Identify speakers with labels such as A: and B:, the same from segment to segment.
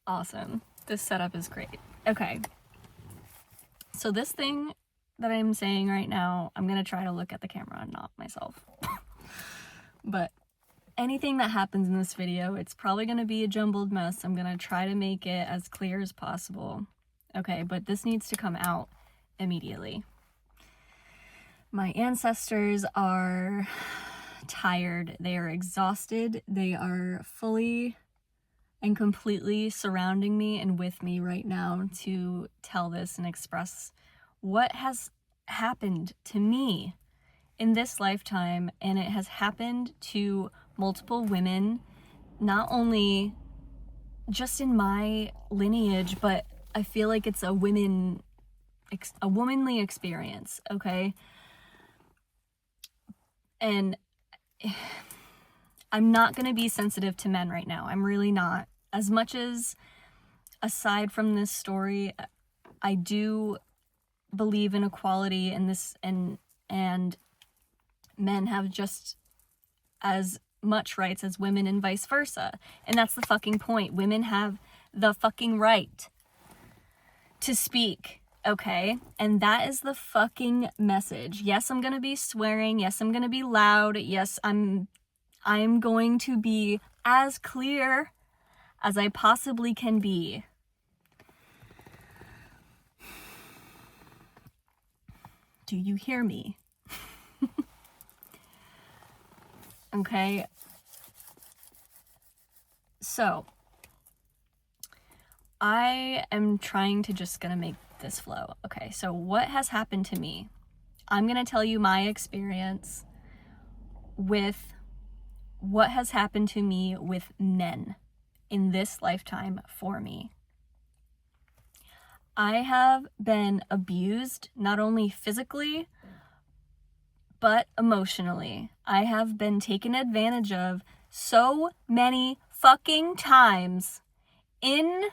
A: Awesome. This setup is great. Okay. So this thing that I'm saying right now, I'm going to try to look at the camera and not myself. But anything that happens in this video, it's probably going to be a jumbled mess. I'm going to try to make it as clear as possible. Okay, but this needs to come out immediately. My ancestors are tired. They are exhausted. They are fully and completely surrounding me and with me right now to tell this and express what has happened to me in this lifetime. And it has happened to multiple women, not only just in my lineage, but I feel like it's a womanly experience, okay? And I'm not going to be sensitive to men right now. I'm really not. As much as, aside from this story, I do believe in equality and this, and men have just as much rights as women and vice versa. And that's the fucking point. Women have the fucking right to speak, okay? And that is the fucking message. Yes, I'm gonna be swearing. Yes, I'm gonna be loud. Yes, I'm going to be as clear as I possibly can be. Do you hear me? Okay. So, I am trying to just gonna make this flow. Okay, so what has happened to me? I'm gonna tell you my experience with what has happened to me with men in this lifetime for me. I have been abused, not only physically, but emotionally. I have been taken advantage of so many fucking times in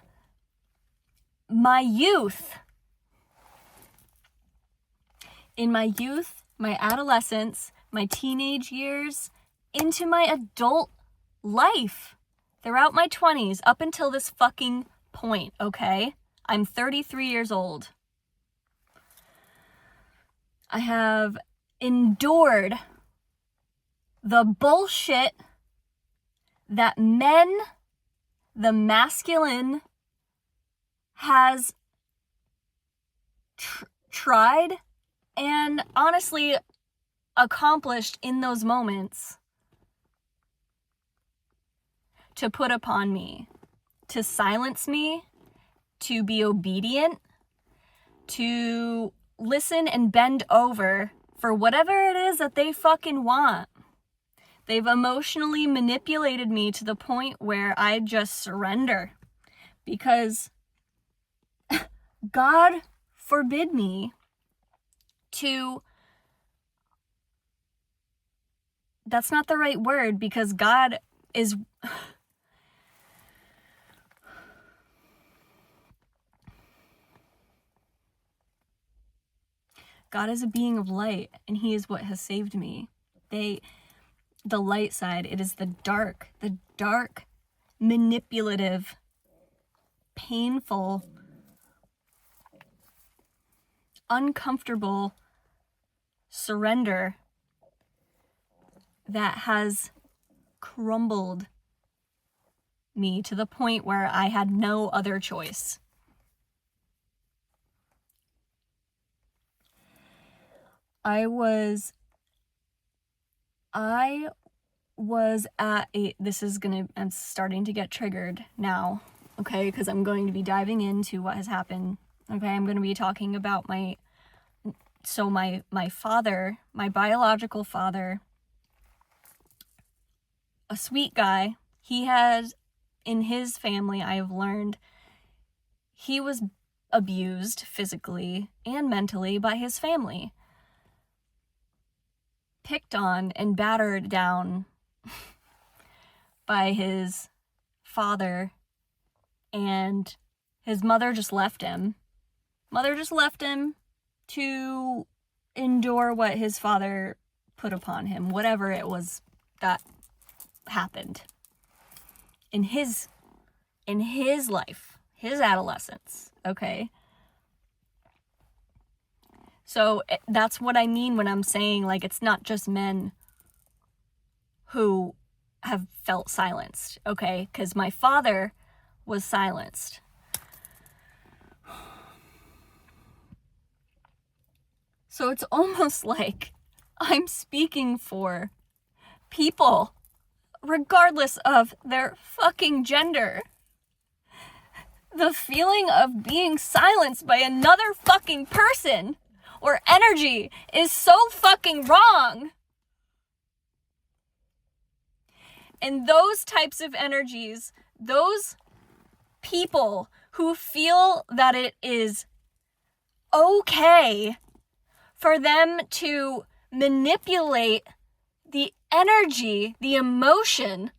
A: my youth. In my youth, my adolescence, my teenage years, into my adult life. Throughout my 20s, up until this fucking point, okay? I'm 33 years old. I have endured the bullshit that men, the masculine, has tried and honestly accomplished in those moments to put upon me, to silence me, to be obedient, to listen and bend over for whatever it is that they fucking want. They've emotionally manipulated me to the point where I just surrender, because God forbid me to, that's not the right word, because God is, God is a being of light, and he is what has saved me. The light side, it is the dark, manipulative, painful, uncomfortable surrender that has crumbled me to the point where I had no other choice. I'm starting to get triggered now, okay, because I'm going to be diving into what has happened. Okay, I'm going to be talking about my father, my biological father, a sweet guy. He has, in his family, I have learned, he was abused physically and mentally by his family. Picked on and battered down by his father, and his mother just left him. Mother just left him to endure what his father put upon him, whatever it was that happened in his in his life, his adolescence, okay? So that's what I mean when I'm saying, like, it's not just men who have felt silenced, okay? Because my father was silenced. So it's almost like I'm speaking for people, regardless of their fucking gender. The feeling of being silenced by another fucking person or energy is so fucking wrong. And those types of energies, those people who feel that it is okay for them to manipulate the energy, the emotion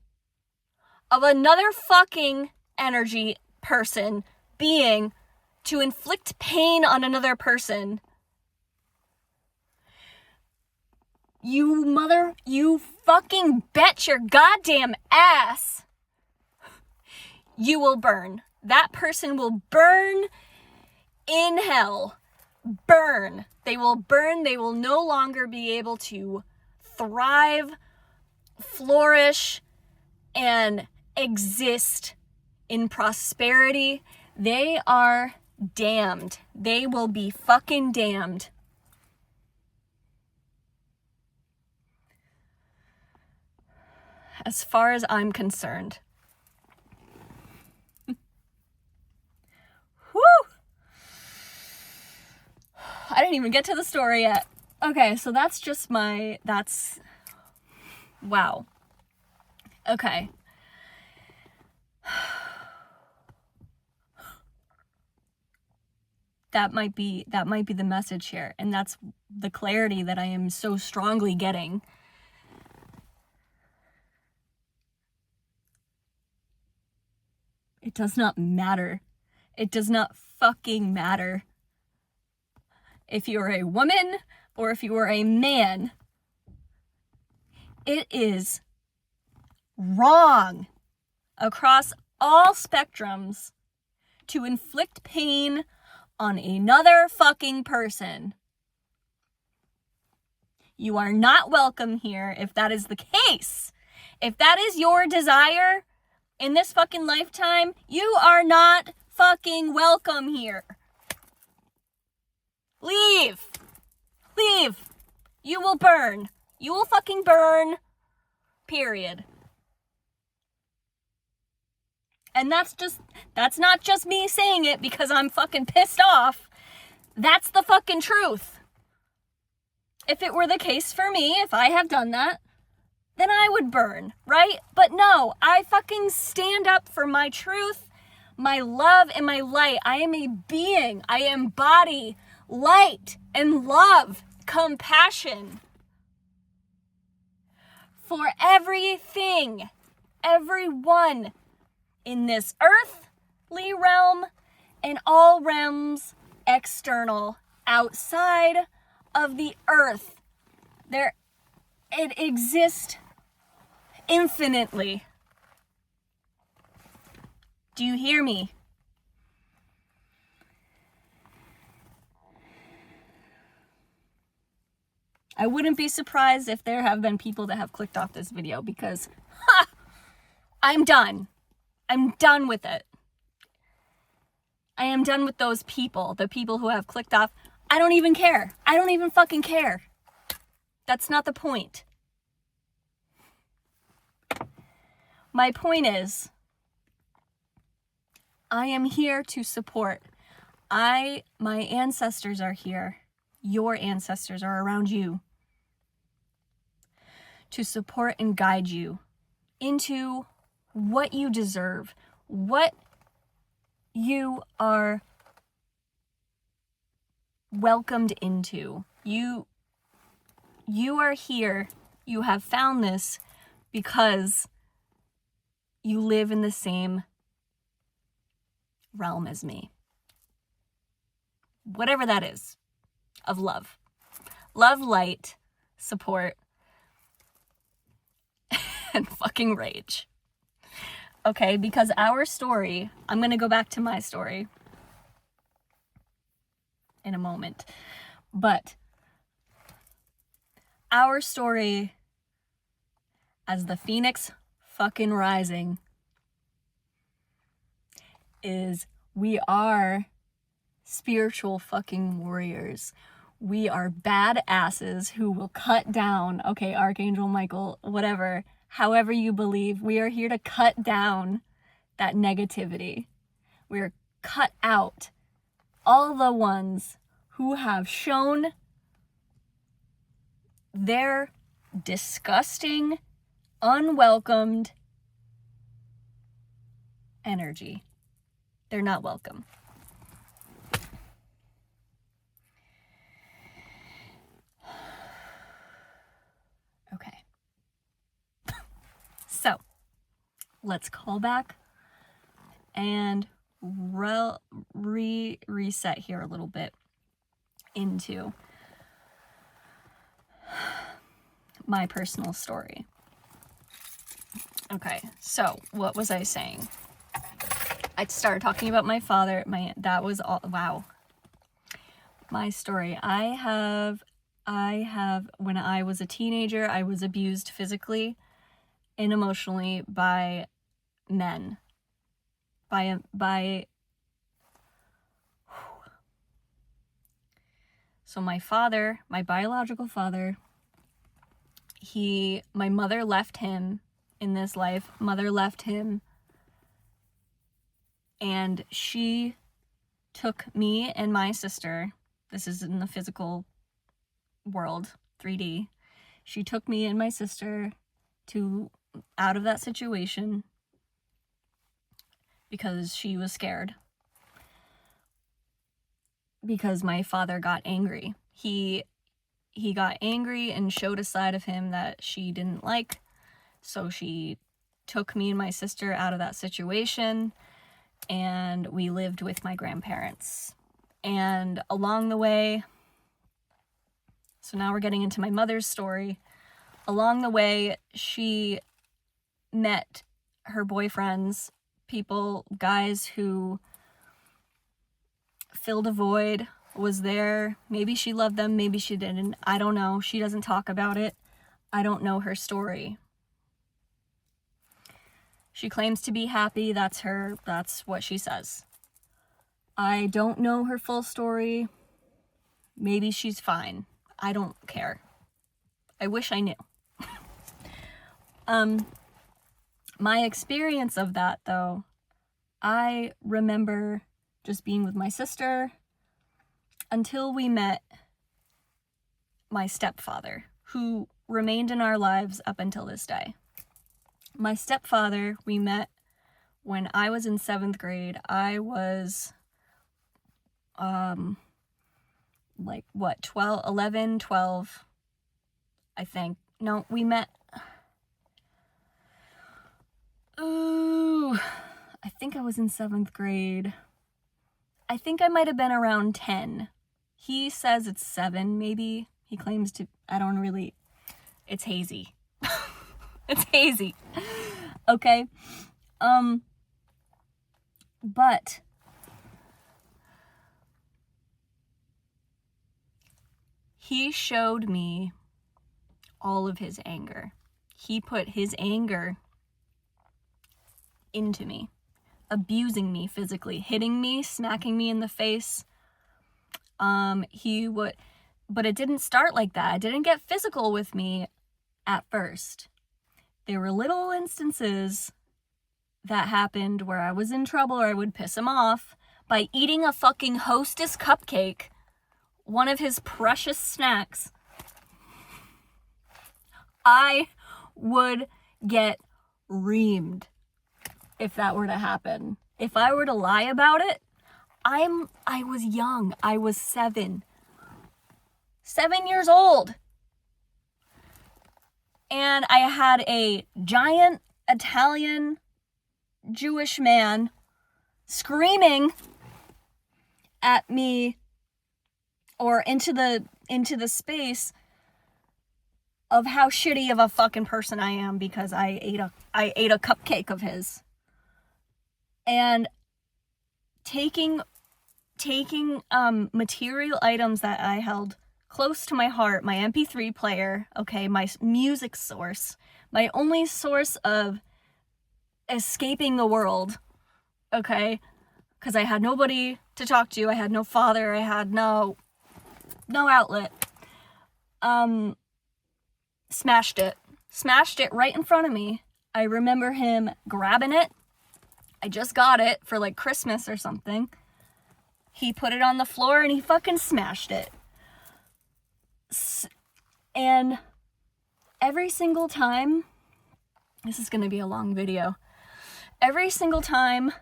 A: of another fucking energy, person, being, to inflict pain on another person. You fucking bet your goddamn ass you will burn. That person will burn in hell. Burn. They will burn. They will no longer be able to thrive, flourish, and exist in prosperity. They are damned. They will be fucking damned. As far as I'm concerned. Whew! I didn't even get to the story yet. Okay, so that's just wow. Okay. That might be the message here, and that's the clarity that I am so strongly getting. It does not matter. It does not fucking matter if you're a woman or if you are a man. It is wrong across all spectrums to inflict pain on another fucking person. You are not welcome here if that is the case. If that is your desire in this fucking lifetime, you are not fucking welcome here. Leave. Leave. You will burn. You will fucking burn. Period. And that's not just me saying it because I'm fucking pissed off. That's the fucking truth. If it were the case for me, if I have done that, then I would burn, right? But no, I fucking stand up for my truth, my love, and my light. I am a being. I embody light and love, compassion for everything, everyone in this earthly realm and all realms external, outside of the earth. It exists infinitely. Do you hear me? I wouldn't be surprised if there have been people that have clicked off this video because, I'm done. I'm done with it. I am done with those people, the people who have clicked off. I don't even care. I don't even fucking care. That's not the point. My point is, I am here to support. My ancestors are here. Your ancestors are around you to support and guide you into what you deserve, what you are welcomed into. You are here. You have found this because you live in the same realm as me. Whatever that is, of love. Love, light, support, and fucking rage. okay? Because our story, I'm going to go back to my story in a moment, but our story as the Phoenix fucking rising is we are spiritual fucking warriors. We are badasses who will cut down, okay, Archangel Michael, whatever, however you believe, we are here to cut down that negativity. We're cut out all the ones who have shown their disgusting, unwelcomed energy. They're not welcome. Okay. So, let's call back and reset here a little bit into my personal story. Okay, so what was I saying? I started talking about my father. That was all. Wow. My story. I have, when I was a teenager, I was abused physically and emotionally by men. So my father, my biological father, my mother left him in this life. Mother left him, and she took me and my sister, this is in the physical world, 3D. She took me and my sister out of that situation because she was scared. Because my father got angry. He got angry and showed a side of him that she didn't like. So she took me and my sister out of that situation, and we lived with my grandparents. And along the way, so now we're getting into my mother's story. Along the way, she met her boyfriends, guys who filled a void, was there. Maybe she loved them, maybe she didn't. I don't know. She doesn't talk about it. I don't know her story. She claims to be happy. That's what she says. I don't know her full story. Maybe she's fine. I don't care. I wish I knew. My experience of that, though, I remember just being with my sister until we met my stepfather, who remained in our lives up until this day. My stepfather, we met when I was in 7th grade. I was, 12, 11, 12, I think. No, we met, I think I was in 7th grade. I think I might have been around 10. He says it's 7, maybe. He claims to, it's hazy. It's hazy. Okay. But he showed me all of his anger. He put his anger into me, abusing me physically, hitting me, smacking me in the face. But it didn't start like that. It didn't get physical with me at first. There were little instances that happened where I was in trouble or I would piss him off by eating a fucking Hostess cupcake, one of his precious snacks. I would get reamed if that were to happen. If I were to lie about it, I was young. I was 7 years old. And I had a giant Italian Jewish man screaming at me or into the space of how shitty of a fucking person I am because I ate a cupcake of his. and taking material items that I held close to my heart, my MP3 player, okay, my music source, my only source of escaping the world, okay, because I had nobody to talk to, I had no father, I had no outlet, smashed it right in front of me. I remember him grabbing it. I just got it for like Christmas or something. He put it on the floor and he fucking smashed it. And every single time, this is gonna be a long video, every single time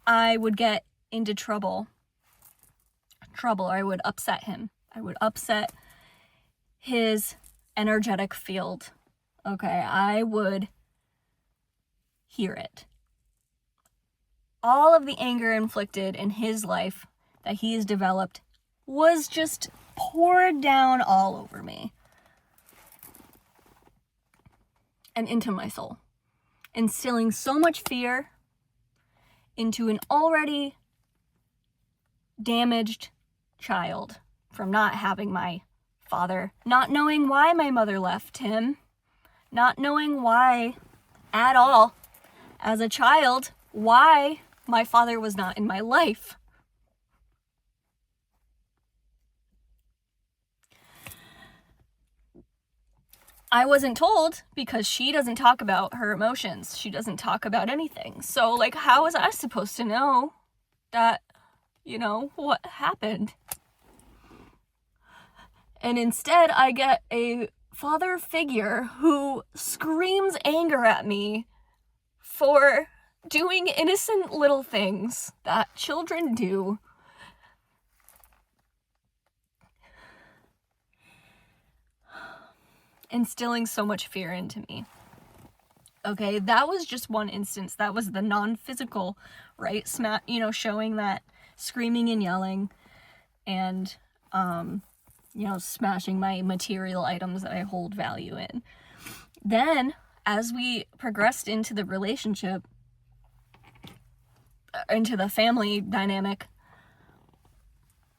A: I would get into trouble, I would upset him. I would upset his energetic field. Okay, I would hear it. All of the anger inflicted in his life that he has developed was just poured down all over me and into my soul, instilling so much fear into an already damaged child from not having my father, not knowing why my mother left him, not knowing why at all as a child, why my father was not in my life. I wasn't told because she doesn't talk about her emotions. She doesn't talk about anything. So, like, how was I supposed to know that, what happened? And instead, I get a father figure who screams anger at me for doing innocent little things that children do. Instilling so much fear into me. Okay, that was just one instance. That was the non-physical, right? Showing that screaming and yelling and, smashing my material items that I hold value in. Then, as we progressed into the relationship, into the family dynamic,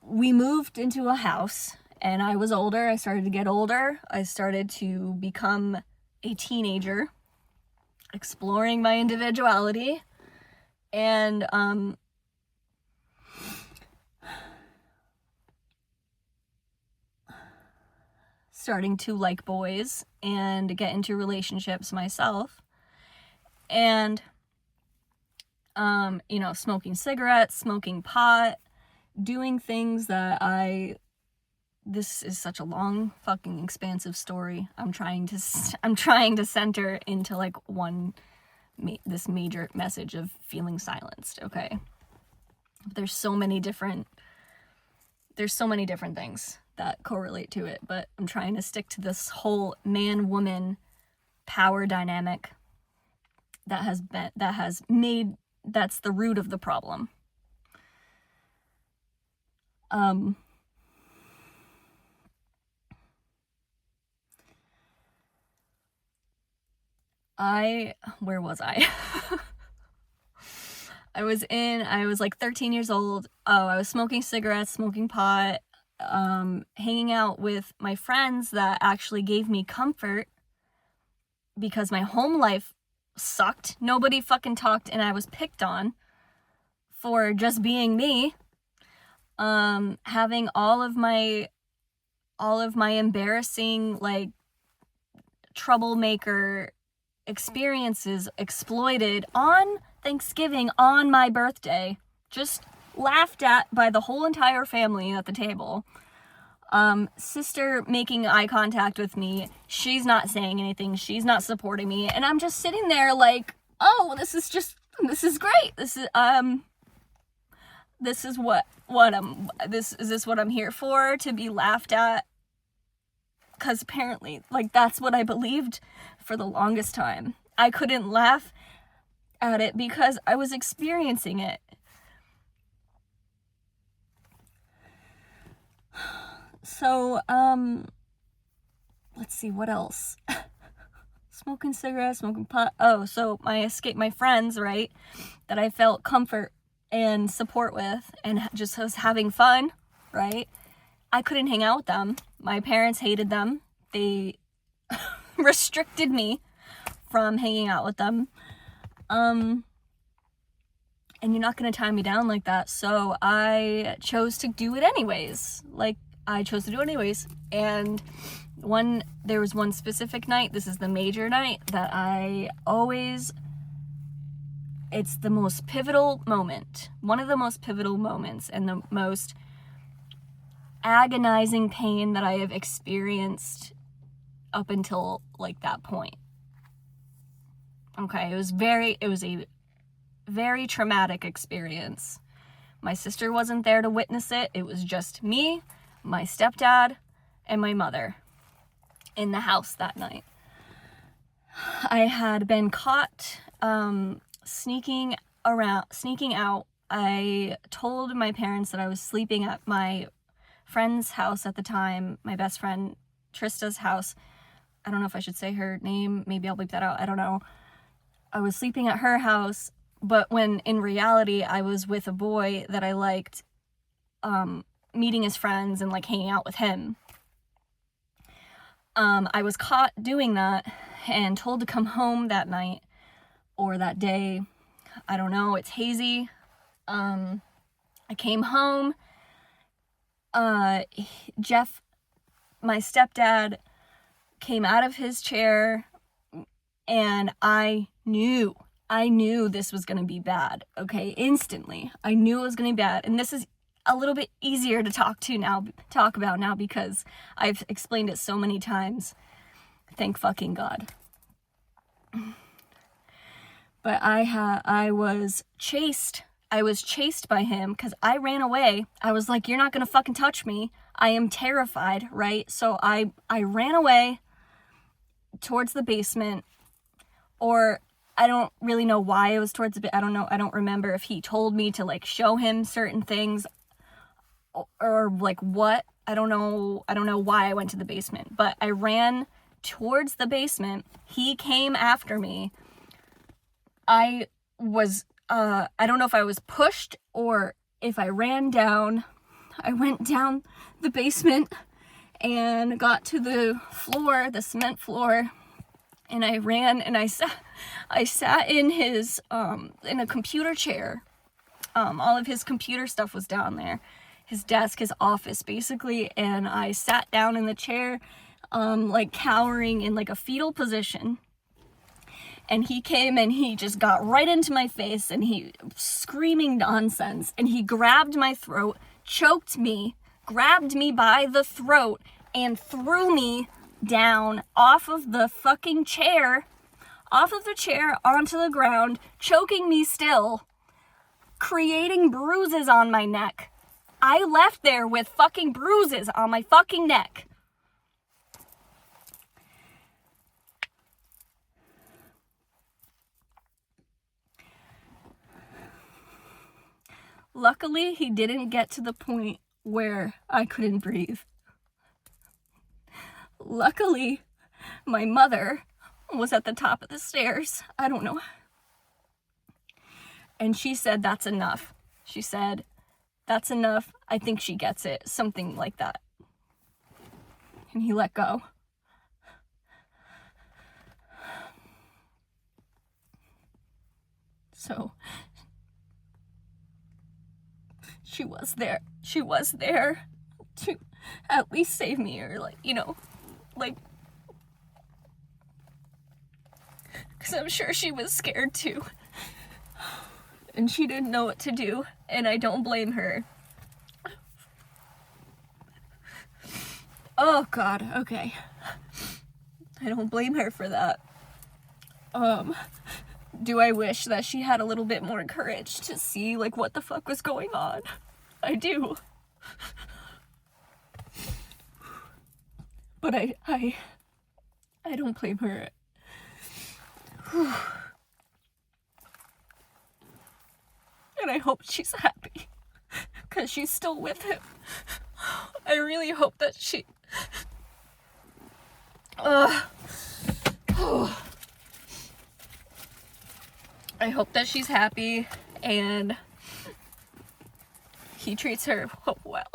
A: we moved into a house, and I was older. I started to get older. I started to become a teenager, exploring my individuality, and starting to like boys and get into relationships myself, and smoking cigarettes, smoking pot, doing things that this is such a long fucking expansive story. I'm trying to center into like this major message of feeling silenced, okay? There's so many different things that correlate to it, but I'm trying to stick to this whole man-woman power dynamic that's the root of the problem. Where was I? I was like 13 years old. Oh, I was smoking cigarettes, smoking pot, hanging out with my friends that actually gave me comfort because my home life sucked. Nobody fucking talked, and I was picked on for just being me. Having all of my embarrassing, like, troublemaker experiences exploited on Thanksgiving, on my birthday, just laughed at by the whole entire family at the table. Sister making eye contact with me, she's not saying anything, she's not supporting me, and I'm just sitting there like, oh, this is great. This is what I'm here for, to be laughed at? Because apparently, like, that's what I believed for the longest time. I couldn't laugh at it because I was experiencing it. So, let's see, what else? smoking cigarettes, smoking pot. Oh, so my friends, right, that I felt comfort and support with and just was having fun, right? I couldn't hang out with them. My parents hated them. They restricted me from hanging out with them. And you're not gonna tie me down like that. So I chose to do it anyways. And there was one specific night, this is the major night, that it's the most pivotal moment. One of the most pivotal moments and the most agonizing pain that I have experienced up until like that point. Okay, it was a very traumatic experience. My sister wasn't there to witness it. It was just me, my stepdad, and my mother in the house that night. I had been caught sneaking out. I told my parents that I was sleeping at my friend's house at the time, my best friend Trista's house. I don't know if I should say her name. Maybe I'll bleep that out. I don't know. I was sleeping at her house, but when in reality I was with a boy that I liked, meeting his friends and like hanging out with him. I was caught doing that and told to come home that night or that day. I don't know. It's hazy. I came home. Jeff, my stepdad, came out of his chair, and I knew this was going to be bad. Okay, instantly. I knew it was going to be bad. And this is a little bit easier to talk about now because I've explained it so many times. Thank fucking God. But I was chased by him because I ran away. I was like, you're not going to fucking touch me. I am terrified, right? So I ran away towards the basement, or I don't really know why it was towards the, I don't remember if he told me to like show him certain things or like what. I don't know why I went to the basement, but I ran towards the basement. He came after me. I don't know if I was pushed or if I ran down. I went down the basement and got to the floor, the cement floor, and I ran and I sat in his, in a computer chair. All of his computer stuff was down there. His desk, his office, basically, and I sat down in the chair, like cowering in like a fetal position. And he came and he just got right into my face and he screaming nonsense, and he grabbed my throat, choked me, grabbed me by the throat, and threw me down off of the fucking chair, onto the ground, choking me still, creating bruises on my neck. I left there with fucking bruises on my fucking neck. Luckily, he didn't get to the point where I couldn't breathe. Luckily, my mother was at the top of the stairs. I don't know. And she said, that's enough. She said, that's enough. I think she gets it. Something like that. And he let go. So she was there. She was there to at least save me, or like, because I'm sure she was scared too. And she didn't know what to do, and I don't blame her. Oh God, okay. I don't blame her for that. Do I wish that she had a little bit more courage to see like what the fuck was going on? I do. But I don't blame her. And I hope she's happy, because she's still with him. I really hope that she... I hope that she's happy and he treats her well.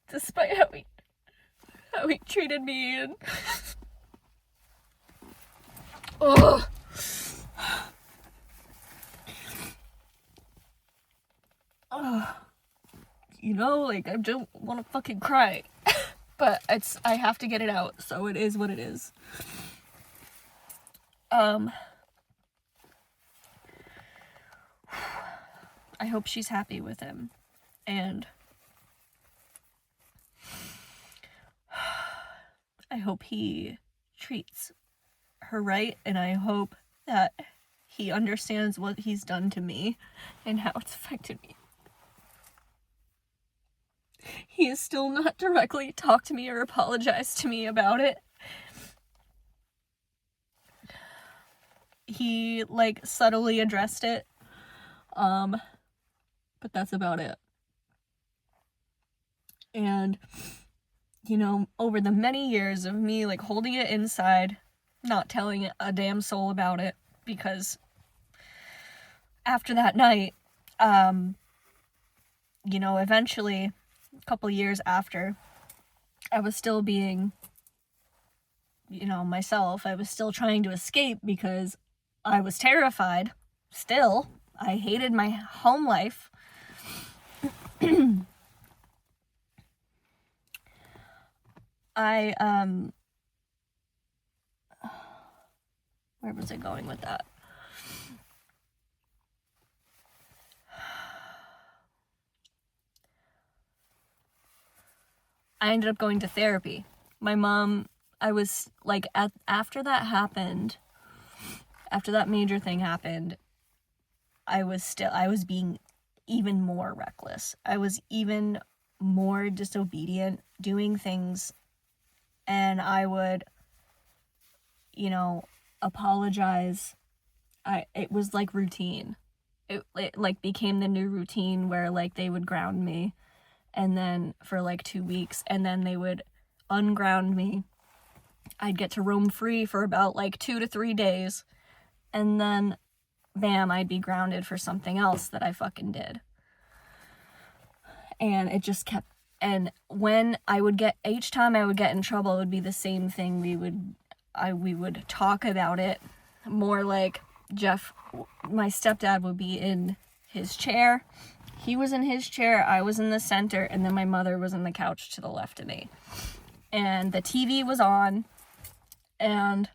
A: Despite how he treated me and oh, you know, like I don't want to fucking cry, but I have to get it out, so it is what it is. I hope she's happy with him, and I hope he treats her right, and I hope that he understands what he's done to me and how it's affected me. He has still not directly talked to me or apologized to me about it. He, like, subtly addressed it, but that's about it. And, you know, over the many years of me, like, holding it inside, not telling a damn soul about it, because after that night, you know, eventually, a couple years after, I was still being, you know, myself. I was still trying to escape because I was terrified. Still, I hated my home life. Where was I going with that? I ended up going to therapy. My mom, I was like, after that happened, after that major thing happened, I was being even more reckless. I was even more disobedient, doing things, and I would, you know, apologize. It was like routine. It like became the new routine where like they would ground me, and then for like 2 weeks, and then they would unground me. I'd get to roam free for about like 2 to 3 days, and then bam, I'd be grounded for something else that I fucking did. And it just kept, and when I would get, each time I would get in trouble, it would be the same thing. We would talk about it more. Like Jeff, my stepdad, would be in his chair. He was in his chair, I was in the center, and then my mother was on the couch to the left of me. And the TV was on, and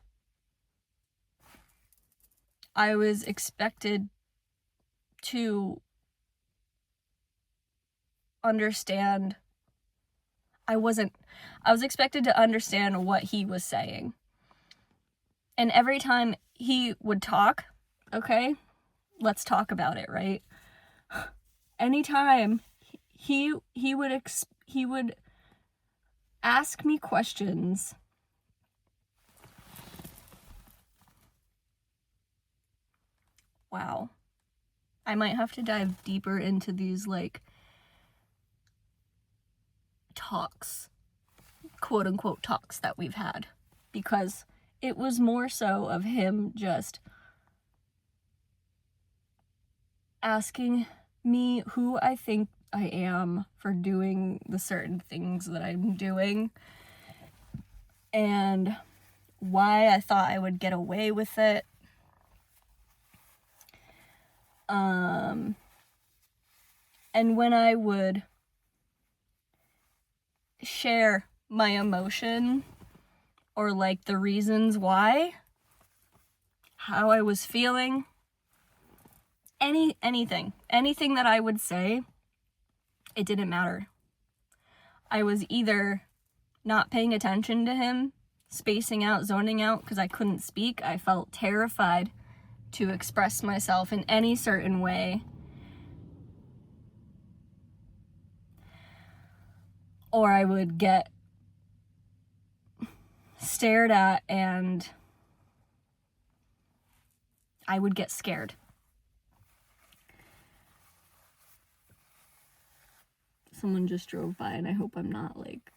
A: I was expected to understand. I was expected to understand what he was saying. And every time he would talk, okay, let's talk about it, right? Anytime he would ask me questions. Wow. I might have to dive deeper into these, like, talks, quote unquote talks that we've had, because it was more so of him just asking me who I think I am for doing the certain things that I'm doing, and why I thought I would get away with it. And when I would share my emotion or like the reasons why, how I was feeling, anything that I would say, it didn't matter. I was either not paying attention to him, spacing out, zoning out because I couldn't speak. I felt terrified to express myself in any certain way. Or I would get stared at and I would get scared. Someone just drove by and I hope I'm not like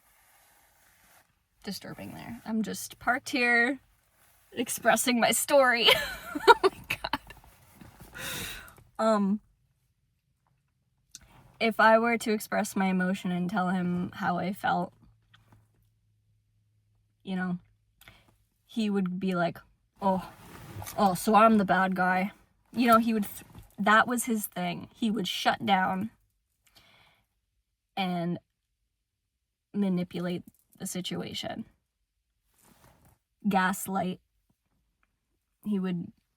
A: disturbing there. I'm just parked here expressing my story. Oh my god. If I were to express my emotion and tell him how I felt, you know, he would be like, oh, so I'm the bad guy. You know, that was his thing. He would shut down and manipulate the situation. Gaslight.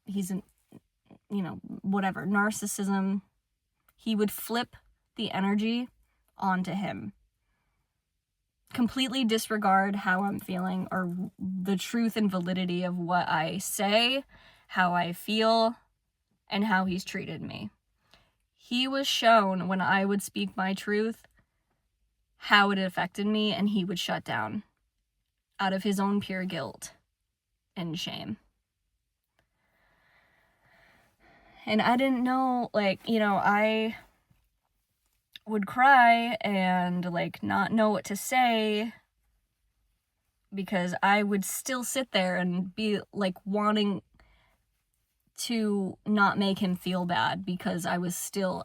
A: He's whatever, narcissism. He would flip the energy onto him. Completely disregard how I'm feeling or the truth and validity of what I say, how I feel, and how he's treated me. He was shown when I would speak my truth how it affected me, and he would shut down out of his own pure guilt and shame. And I didn't know, I would cry and, not know what to say because I would still sit there and be, wanting to not make him feel bad because I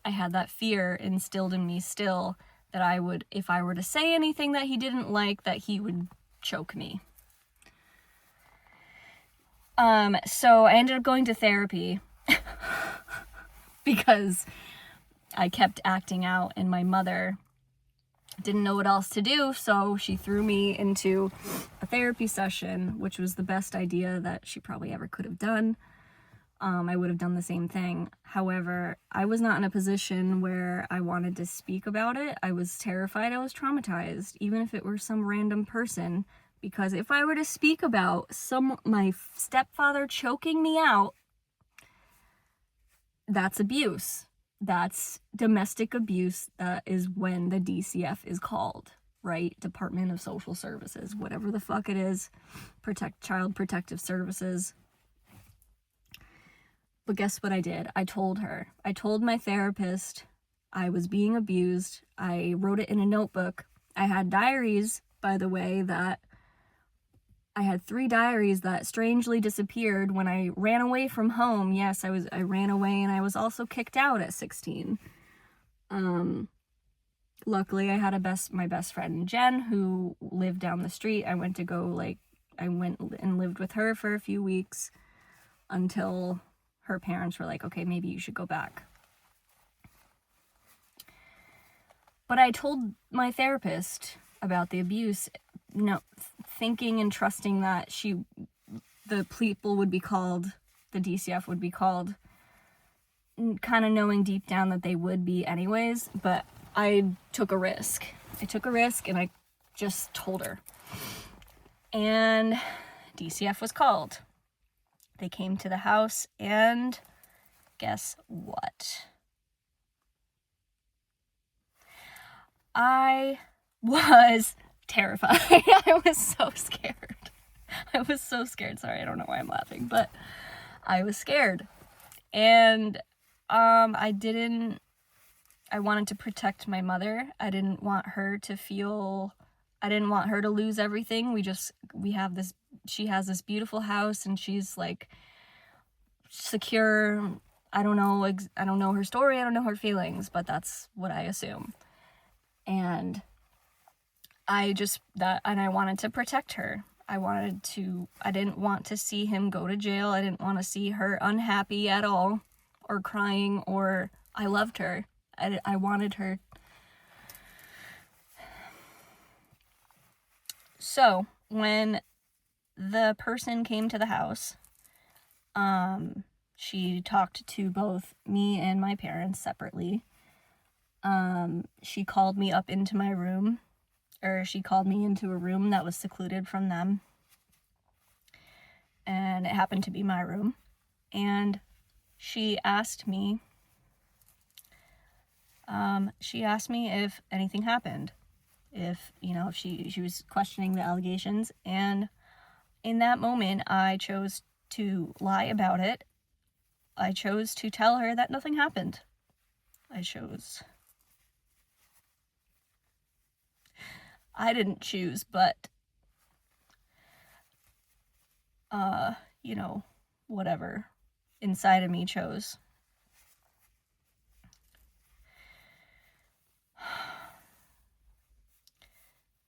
A: had that fear instilled in me still that if I were to say anything that he didn't like, that he would choke me. So I ended up going to therapy because I kept acting out and my mother didn't know what else to do, so she threw me into a therapy session, which was the best idea that she probably ever could have done. I would have done the same thing. However, I was not in a position where I wanted to speak about it. I was terrified. I was traumatized, even if it were some random person, because if I were to speak about my stepfather choking me out, that's abuse. That's domestic abuse. That is when the DCF is called, right? Department of Social Services, whatever the fuck it is. Child Protective Services. But guess what I did? I told her. I told my therapist I was being abused. I wrote it in a notebook. I had diaries, by the way, I had 3 diaries that strangely disappeared when I ran away from home. Yes, I ran away, and I was also kicked out at 16. Luckily I had my best friend Jen, who lived down the street. I went and lived with her for a few weeks until her parents were like, okay, maybe you should go back. But I told my therapist about the abuse, thinking and trusting that the people would be called, the DCF would be called, kind of knowing deep down that they would be anyways, but I took a risk. And I just told her. And DCF was called. They came to the house, and guess what? I was terrified. I was so scared. Sorry, I don't know why I'm laughing, but I was scared. And I wanted to protect my mother. I didn't want her to lose everything. She has this beautiful house, and she's secure. I don't know her story. I don't know her feelings, but that's what I assume. And I wanted to protect her. I didn't want to see him go to jail. I didn't want to see her unhappy at all, or crying, or I loved her. I wanted her. So when the person came to the house, she talked to both me and my parents separately. She called me up into my room, or she called me into a room that was secluded from them. And it happened to be my room. And she asked me if anything happened. If she was questioning the allegations. And in that moment, I chose to lie about it. I chose to tell her that nothing happened. I didn't choose, but you know, whatever inside of me chose.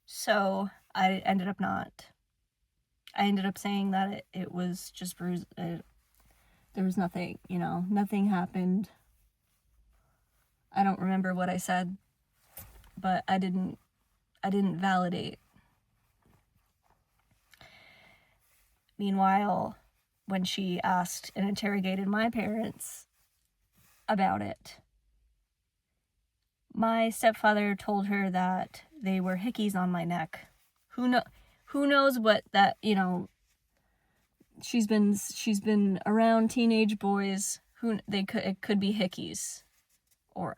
A: So I ended up saying that it was just bruised. There was nothing, nothing happened. I don't remember what I said, but I didn't validate. Meanwhile, when she asked and interrogated my parents about it, my stepfather told her that they were hickeys on my neck. Who knows what that, she's been around teenage boys it could be hickeys, or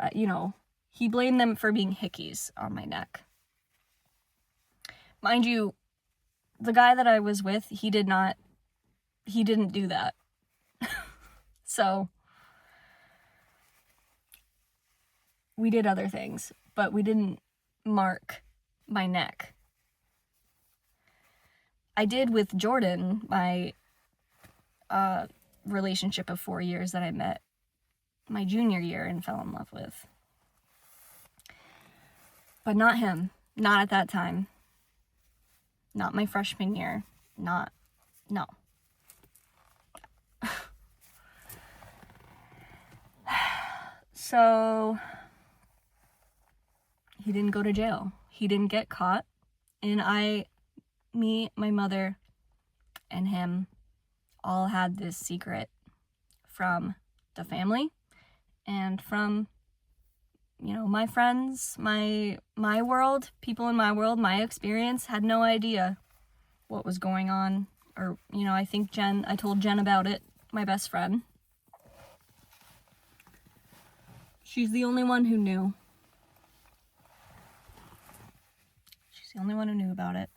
A: he blamed them for being hickeys on my neck. Mind you, the guy that I was with, he didn't do that. So we did other things, but we didn't mark my neck. I did with Jordan, my relationship of 4 years that I met my junior year and fell in love with. But not him. Not at that time. Not my freshman year. No. So he didn't go to jail. He didn't get caught. And me, my mother, and him all had this secret from the family and from, my friends, my world, people in my world, my experience, had no idea what was going on. Or, I think I told Jen about it, my best friend. She's the only one who knew. She's the only one who knew about it.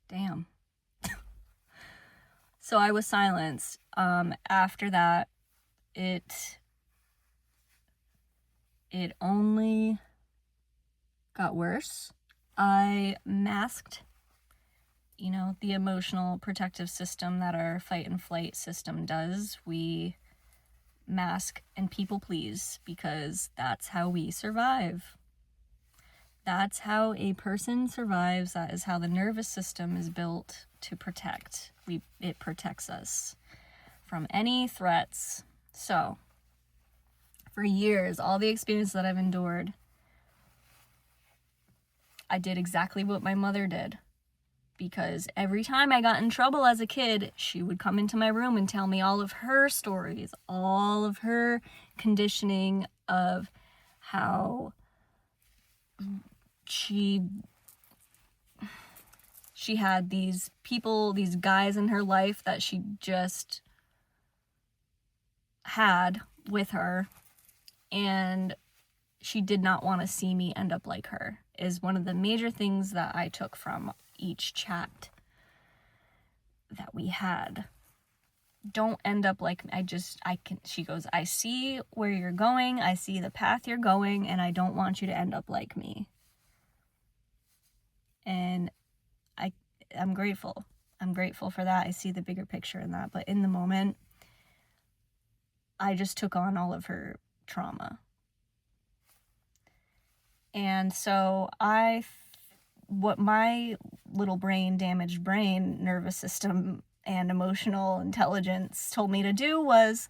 A: Damn. So I was silenced. After that, it only got worse. I masked, the emotional protective system that our fight and flight system does. We mask and people please because that's how we survive. That's how a person survives. That is how the nervous system is built to protect. It protects us from any threats. So, for years, all the experience that I've endured, I did exactly what my mother did. Because every time I got in trouble as a kid, she would come into my room and tell me all of her stories, all of her conditioning of how she had these people, these guys in her life that she just had with her, and she did not want to see me end up like her, is one of the major things that I took from each chat that we had. Don't end up like she goes, I see where you're going, I see the path you're going, and I don't want you to end up like me. And I'm grateful. I'm grateful for that. I see the bigger picture in that. But in the moment, I just took on all of her trauma. And so what my little damaged brain, nervous system, and emotional intelligence told me to do was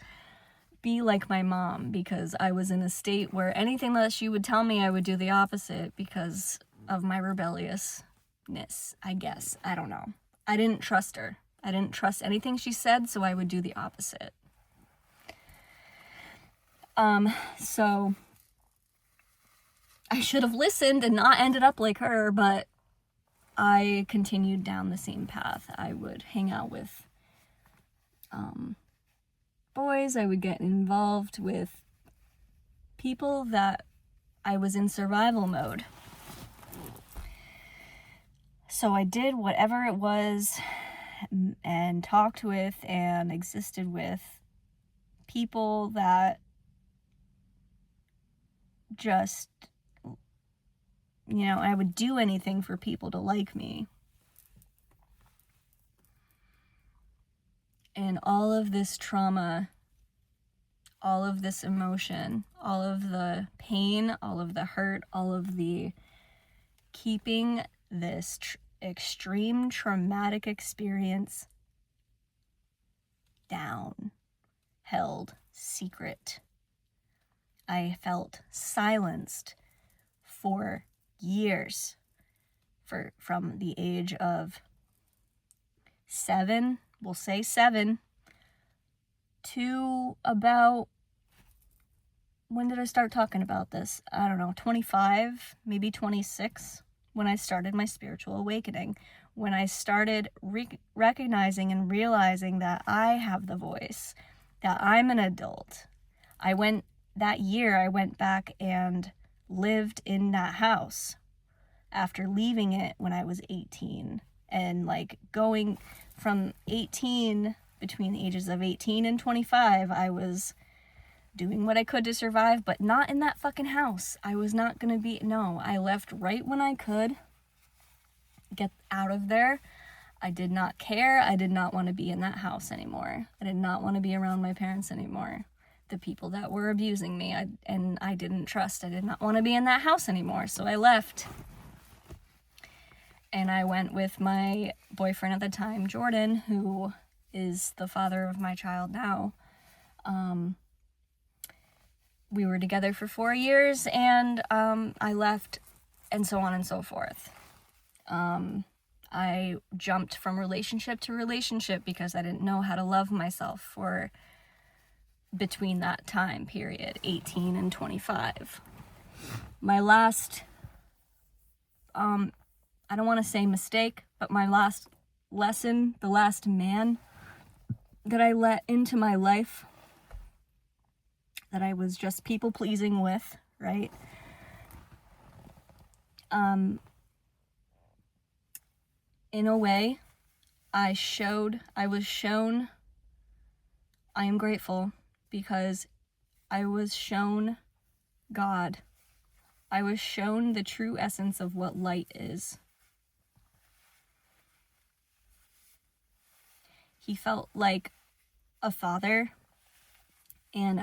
A: be like my mom, because I was in a state where anything that she would tell me, I would do the opposite because of my rebelliousness, I guess. I don't know. I didn't trust her. I didn't trust anything she said, so I would do the opposite. So I should have listened and not ended up like her, but I continued down the same path. I would hang out with boys. I would get involved with people that I was in survival mode. So I did whatever it was and talked with and existed with people that just I would do anything for people to like me. And all of this trauma, all of this emotion, all of the pain, all of the hurt, all of the keeping this extreme traumatic experience down, held secret. I felt silenced for years, from the age of 7, we'll say 7, to about, when did I start talking about this? I don't know, 25, maybe 26, when I started my spiritual awakening, when I started recognizing and realizing that I have the voice, that I'm an adult. That year I went back and lived in that house after leaving it when I was 18, and like going from 18, between the ages of 18 and 25, I was doing what I could to survive, but not in that fucking house. I was not gonna be, no, I left right when I could get out of there. I did not care. I did not want to be in that house anymore. I did not want to be around my parents anymore. The people that were abusing me, I didn't trust. I did not want to be in that house anymore, so I left. And I went with my boyfriend at the time, Jordan, who is the father of my child now. We were together for 4 years, and I left, and so on and so forth. I jumped from relationship to relationship because I didn't know how to love myself for between that time period, 18 and 25. My last, I don't want to say mistake, but my last lesson, the last man that I let into my life, that I was just people pleasing with, right? In a way, I was shown, I am grateful, because I was shown God. I was shown the true essence of what light is. He felt like a father, and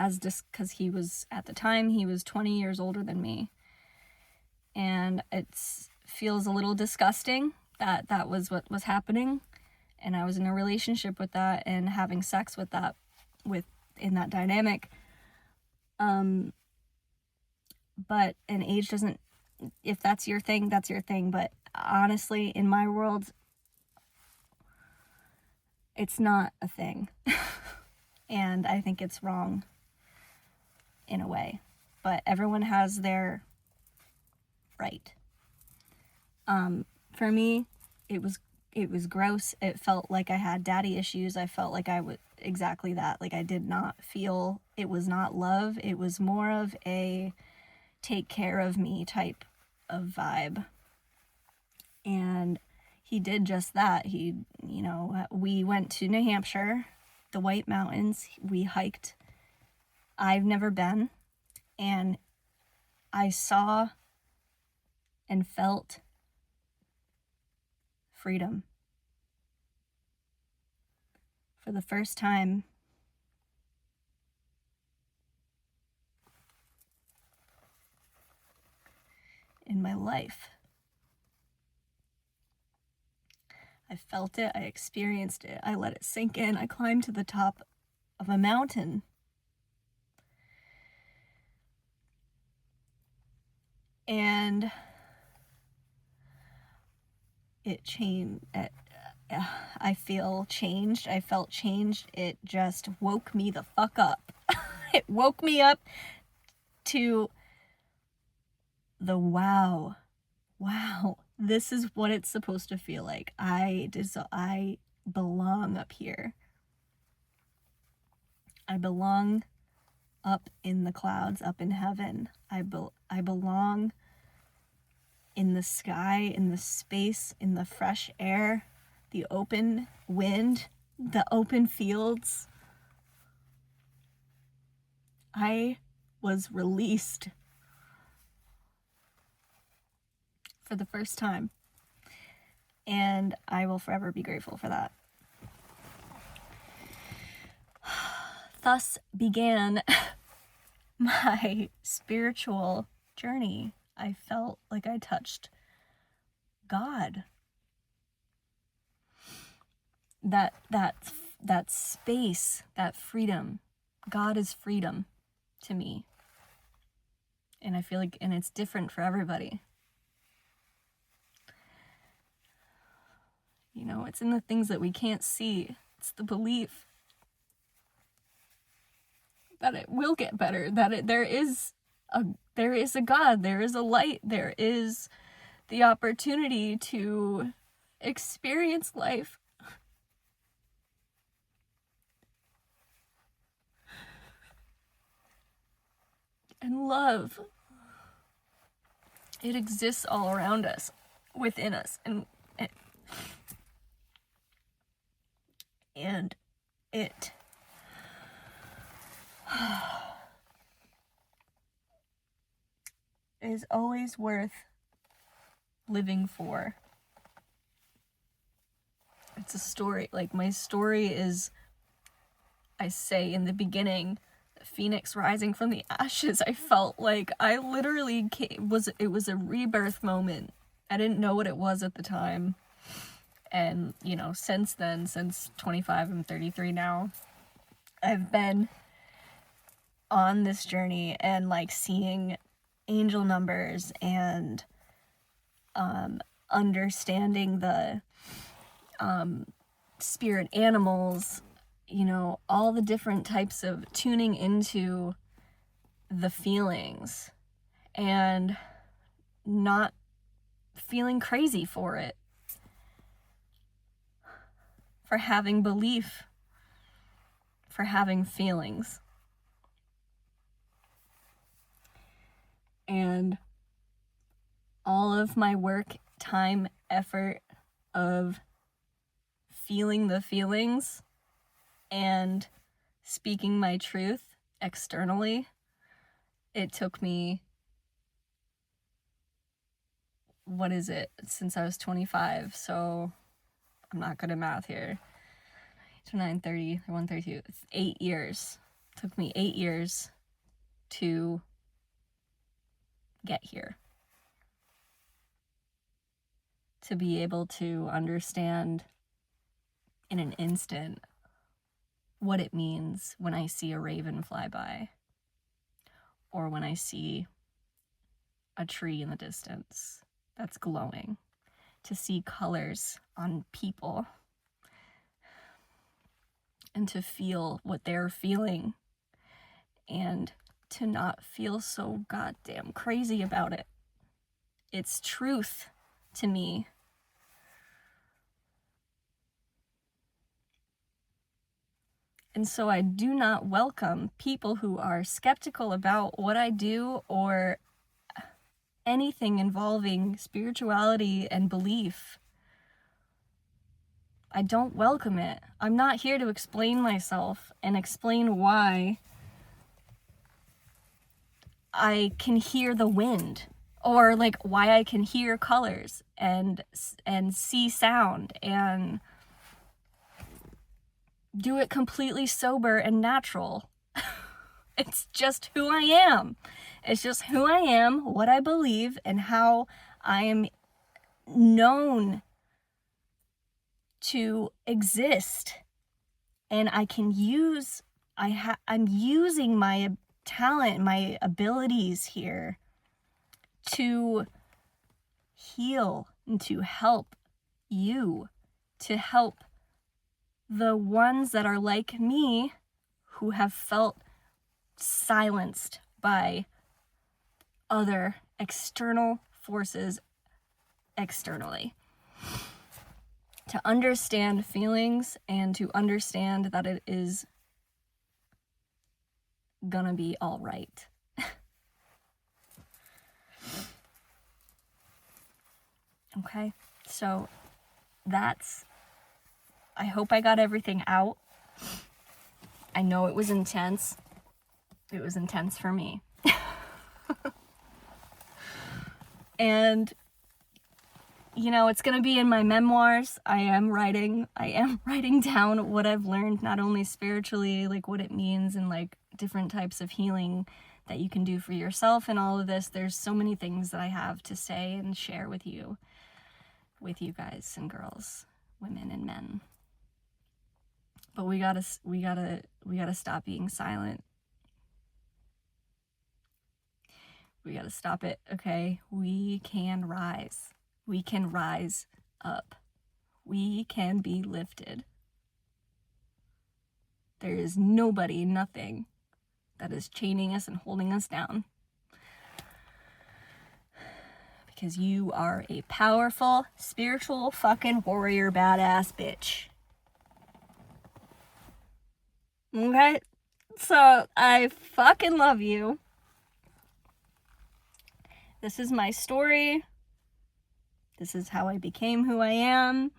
A: because he was, at the time, he was 20 years older than me. And it feels a little disgusting that was what was happening, and I was in a relationship with that and having sex with that, in that dynamic. But an age doesn't, if that's your thing, that's your thing, but honestly, in my world, it's not a thing. And I think it's wrong in a way, but everyone has their right. For me, it was gross. It felt like I had daddy issues. I felt like I was exactly that. Like, I did not feel, it was not love. It was more of a take care of me type of vibe. And he did just that. We went to New Hampshire, the White Mountains. We hiked. I've never been. And I saw and felt freedom for the first time in my life. I felt it, I experienced it, I let it sink in. I climbed to the top of a mountain. And it changed. I feel changed. I felt changed. It just woke me the fuck up. It woke me up to the wow, this is what it's supposed to feel like. I belong up here. I belong up in the clouds, up in heaven. I belong in the sky, in the space, in the fresh air, the open wind, the open fields. I was released. for the first time. And I will forever be grateful for that. Thus began my spiritual journey. I felt like I touched God. That space, that freedom. God is freedom to me. And I feel like, and it's different for everybody. You know, it's in the things that we can't see. It's the belief that it will get better, that there is a God, there is a light, there is the opportunity to experience life. And love. It exists all around us, within us, and it is always worth living for. It's a story. Like, my story is, I say in the beginning, Phoenix rising from the ashes. I felt like I literally it was a rebirth moment. I didn't know what it was at the time. And, you know, since then, since 25, I'm 33 now, I've been on this journey and, like, seeing angel numbers and understanding the spirit animals, you know, all the different types of tuning into the feelings and not feeling crazy for it, for having belief, for having feelings. And all of my work, time, effort of feeling the feelings and speaking my truth externally, it took me, what is it, since I was 25, so I'm not good at math here, 29, 30, 31, 32, it's 8 years. It took me 8 years to get here. To be able to understand in an instant what it means when I see a raven fly by, or when I see a tree in the distance that's glowing, to see colors on people, and to feel what they're feeling, and to not feel so goddamn crazy about it. It's truth to me. And so I do not welcome people who are skeptical about what I do or anything involving spirituality and belief. I don't welcome it. I'm not here to explain myself and explain why I can hear the wind, or like why I can hear colors and see sound and do it completely sober and natural. It's just who I am. It's just who I am, what I believe, and how I am known to exist. And I can use, I'm using my talent, my abilities here to heal and to help you, to help the ones that are like me who have felt silenced by other external forces externally. To understand feelings and to understand that it is gonna be all right. Okay, so that's, I hope I got everything out. I know it was intense. It was intense for me. And you know, it's gonna be in my memoirs. I am writing down what I've learned, not only spiritually, like what it means and like different types of healing that you can do for yourself and all of this. There's so many things that I have to say and share with you guys and girls, women and men. But we gotta stop being silent. We gotta stop it, okay? We can rise. We can rise up. We can be lifted. There is nobody, nothing that is chaining us and holding us down. Because you are a powerful, spiritual, fucking warrior, badass bitch. Okay? So, I fucking love you. This is my story. This is how I became who I am.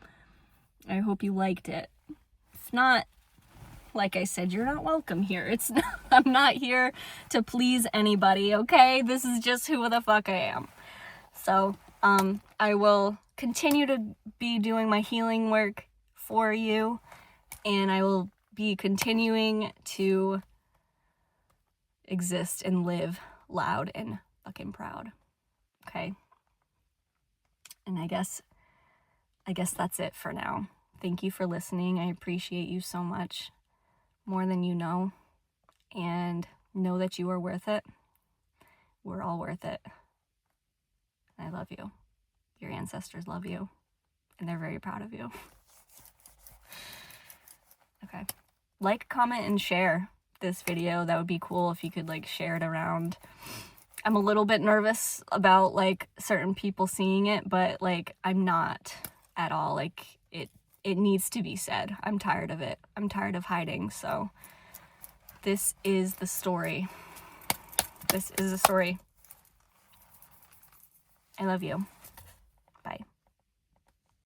A: I hope you liked it. If not, like I said, you're not welcome here. I'm not here to please anybody, okay? This is just who the fuck I am. So, I will continue to be doing my healing work for you, and I will be continuing to exist and live loud and fucking proud. Okay? And I guess that's it for now. Thank you for listening. I appreciate you so much, more than you know, and know that you are worth it. We're all worth it. I love you. Your ancestors love you, and they're very proud of you. Okay. Like, comment, and share this video. That would be cool if you could like share it around. I'm a little bit nervous about like certain people seeing it, but like I'm not at all. Like it needs to be said. I'm tired of it. I'm tired of hiding. So this is the story. This is the story. I love you.